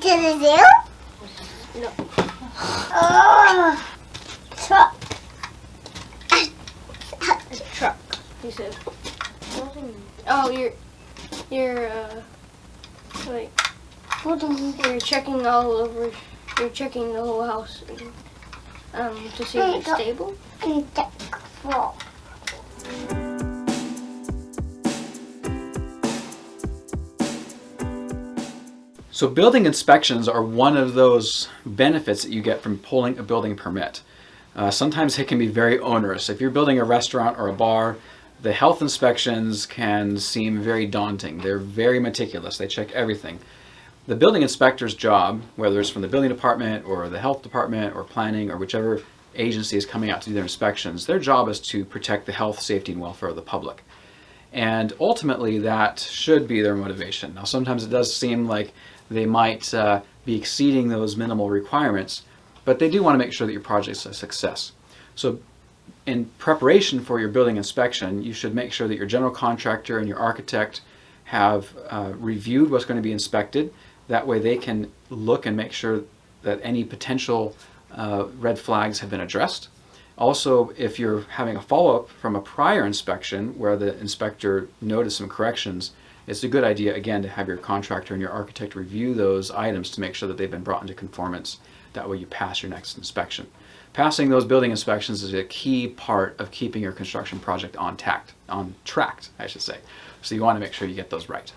gonna do? No. Oh, truck. A truck. He said. Oh, you're like you're checking all over. You're checking the whole house to see if it's stable. So building inspections are one of those benefits that you get from pulling a building permit. Sometimes it can be very onerous. If you're building a restaurant or a bar, the health inspections can seem very daunting. They're very meticulous. They check everything. The building inspector's job, whether it's from the building department or the health department or planning or whichever agency is coming out to do their inspections, their job is to protect the health, safety, and welfare of the public. And ultimately that should be their motivation. Now sometimes it does seem like they might be exceeding those minimal requirements, but they do want to make sure that your project's a success. So in preparation for your building inspection, you should make sure that your general contractor and your architect have reviewed what's going to be inspected. That way they can look and make sure that any potential red flags have been addressed. Also, if you're having a follow-up from a prior inspection where the inspector noticed some corrections, it's a good idea, again, to have your contractor and your architect review those items to make sure that they've been brought into conformance. That way you pass your next inspection. Passing those building inspections is a key part of keeping your construction project on track, I should say. So you want to make sure you get those right.